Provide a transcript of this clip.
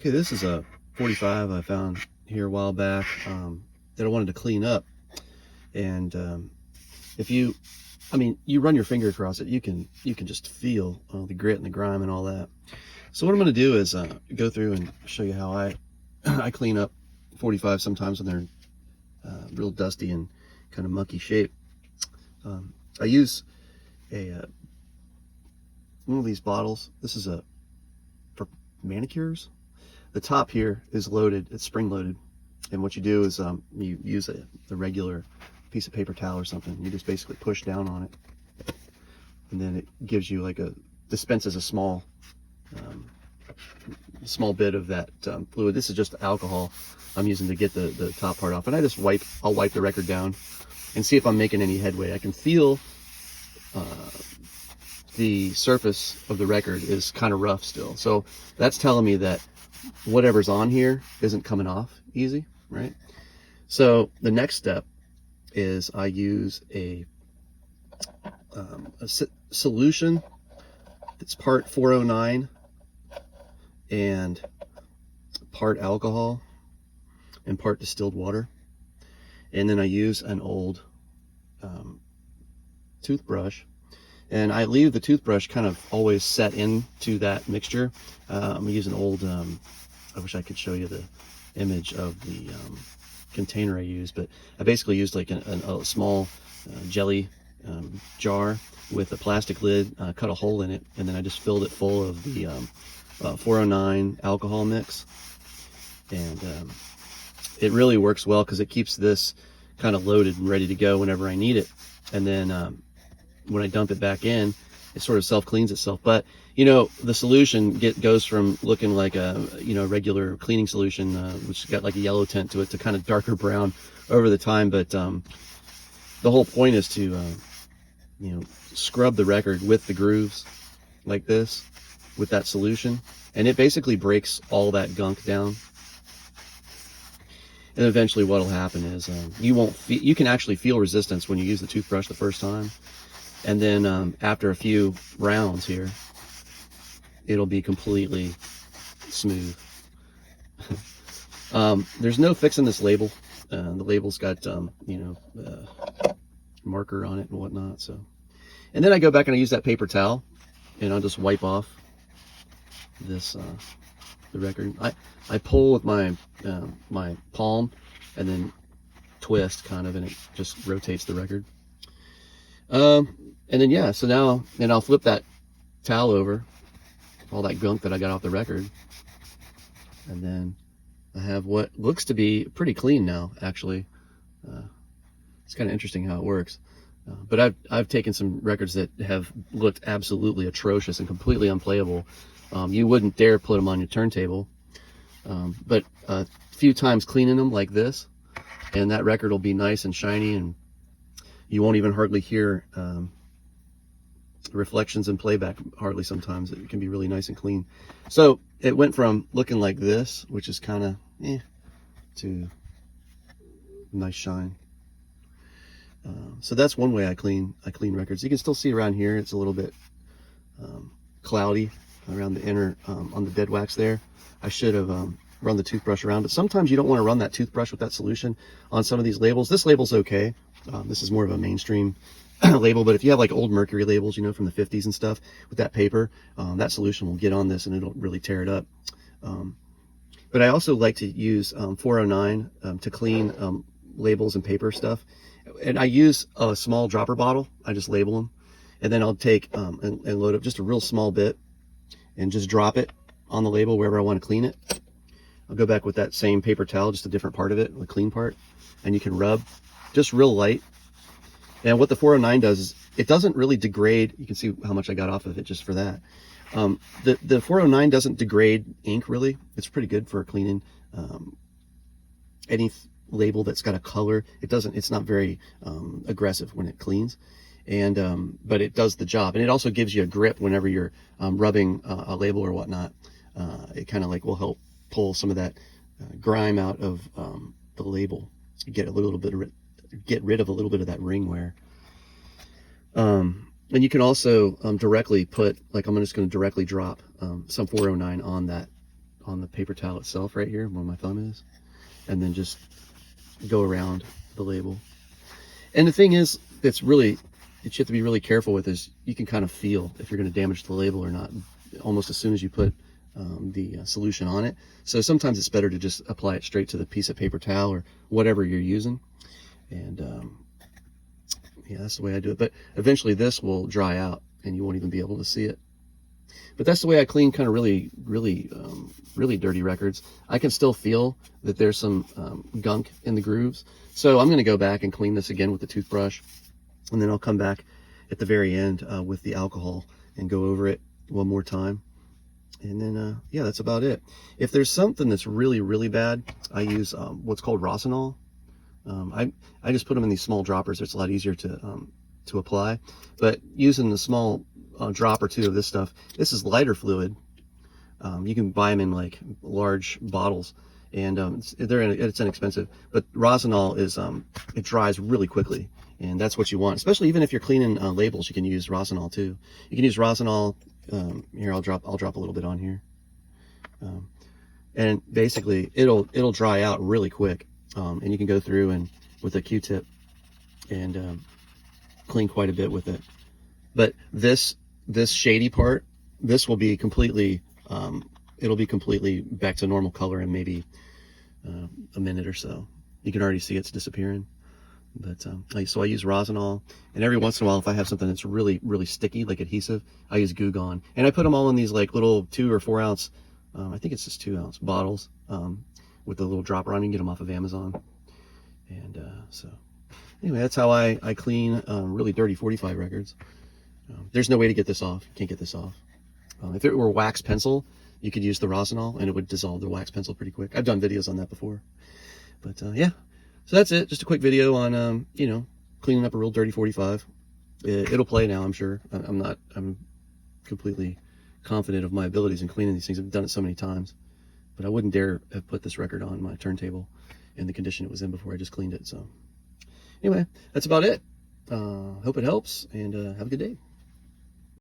Okay, this is a 45 I found here a while back that I wanted to clean up. And if you, you run your finger across it, you can just feel the grit and the grime and all that. So what I'm going to do is go through and show you how I clean up 45 sometimes when they're real dusty and kind of mucky shape. I use one of these bottles. This is for manicures. The top here is loaded, it's spring loaded, and what you do is you use the regular piece of paper towel or something. You just basically push down on it, and then it gives you dispenses a small bit of that fluid. This is just alcohol I'm using to get the top part off, and I'll wipe the record down and see if I'm making any headway. I can feel the surface of the record is kind of rough still, so that's telling me that whatever's on here isn't coming off easy, right? So the next step is I use a solution that's part 409 and part alcohol and part distilled water, and then I use an old toothbrush, and I leave the toothbrush kind of always set into that mixture. I'm gonna use an old I wish I could show you the image of the container I use, but I basically used like a small jelly jar with a plastic lid, cut a hole in it, and then I just filled it full of the 409 alcohol mix. And it really works well because it keeps this kind of loaded and ready to go whenever I need it. And then when I dump it back in, it sort of self-cleans itself. But the solution goes from looking like a regular cleaning solution, which has got like a yellow tint to it, to kind of darker brown over the time. But the whole point is to scrub the record with the grooves like this with that solution, and it basically breaks all that gunk down. And eventually what'll happen is you can actually feel resistance when you use the toothbrush the first time, and then after a few rounds here, it'll be completely smooth. There's no fixing this label. The label's got marker on it and whatnot. So, and then I go back and I use that paper towel, and I'll just wipe off this the record. I pull with my my palm and then twist kind of, and it just rotates the record. And then so now, and I'll flip that towel over, all that gunk that I got off the record, and then I have what looks to be pretty clean now, actually. It's kind of interesting how it works. But I've taken some records that have looked absolutely atrocious and completely unplayable. You wouldn't dare put them on your turntable. But a few times cleaning them like this, and that record will be nice and shiny, and you won't even hardly hear reflections in playback hardly. Sometimes it can be really nice and clean. So it went from looking like this, which is kind of to nice shine. So that's one way I clean records. You can still see around here it's a little bit cloudy around the inner on the dead wax there. I should have run the toothbrush around, but sometimes you don't want to run that toothbrush with that solution on some of these labels. This label's okay. This is more of a mainstream label, but if you have like old Mercury labels, from the 50s and stuff, with that paper, that solution will get on this and it'll really tear it up. But I also like to use 409 to clean labels and paper stuff. And I use a small dropper bottle. I just label them, and then I'll take and load up just a real small bit and just drop it on the label wherever I want to clean it. I'll go back with that same paper towel, just a different part of it, the clean part, and you can rub just real light. And what the 409 does is it doesn't really degrade. You can see how much I got off of it just for that. The 409 doesn't degrade ink really. It's pretty good for cleaning any label that's got a color. It's not very aggressive when it cleans, and but it does the job, and it also gives you a grip whenever you're rubbing a label or whatnot. It kind of will help pull some of that grime out of the label, get rid of a little bit of that ring wear. And you can also directly put, I'm just going to directly drop some 409 on the paper towel itself right here, where my thumb is, and then just go around the label. And the thing is, that you have to be really careful with is you can kind of feel if you're going to damage the label or not almost as soon as you put the solution on it. So sometimes it's better to just apply it straight to the piece of paper towel or whatever you're using. And yeah, that's the way I do it. But eventually this will dry out and you won't even be able to see it. But that's the way I clean kind of really dirty records. I can still feel that there's some gunk in the grooves. So I'm going to go back and clean this again with the toothbrush. And then I'll come back at the very end with the alcohol and go over it one more time. And then, yeah, that's about it. If there's something that's really bad, I use what's called Rosinol. I just put them in these small droppers. It's a lot easier to apply. But using the small drop or two of this stuff, this is lighter fluid. You can buy them in like large bottles, and it's inexpensive. But Rosinol is it dries really quickly, and that's what you want. Especially even if you're cleaning labels, you can use Rosinol too. You can use Rosinol. Here, I'll drop a little bit on here, and basically it'll dry out really quick, and you can go through and with a Q-tip and clean quite a bit with it. But this shady part, this will be completely it'll be completely back to normal color in maybe a minute or so. You can already see it's disappearing. But so I use Rosinol, and every once in a while, if I have something that's really sticky, like adhesive, I use Goo Gone, and I put them all in these like little 2 or 4 ounce, I think it's just 2 ounce bottles, with the little dropper on. You can get them off of Amazon. And so anyway, that's how I clean really dirty 45 records. There's no way to get this off. You can't get this off. If it were wax pencil, you could use the Rosinol, and it would dissolve the wax pencil pretty quick. I've done videos on that before. But yeah. So that's it. Just a quick video on, you know, cleaning up a real dirty 45. It'll play now, I'm sure. I'm completely confident of my abilities in cleaning these things. I've done it so many times. But I wouldn't dare have put this record on my turntable in the condition it was in before I just cleaned it. So anyway, that's about it. Hope it helps, and have a good day.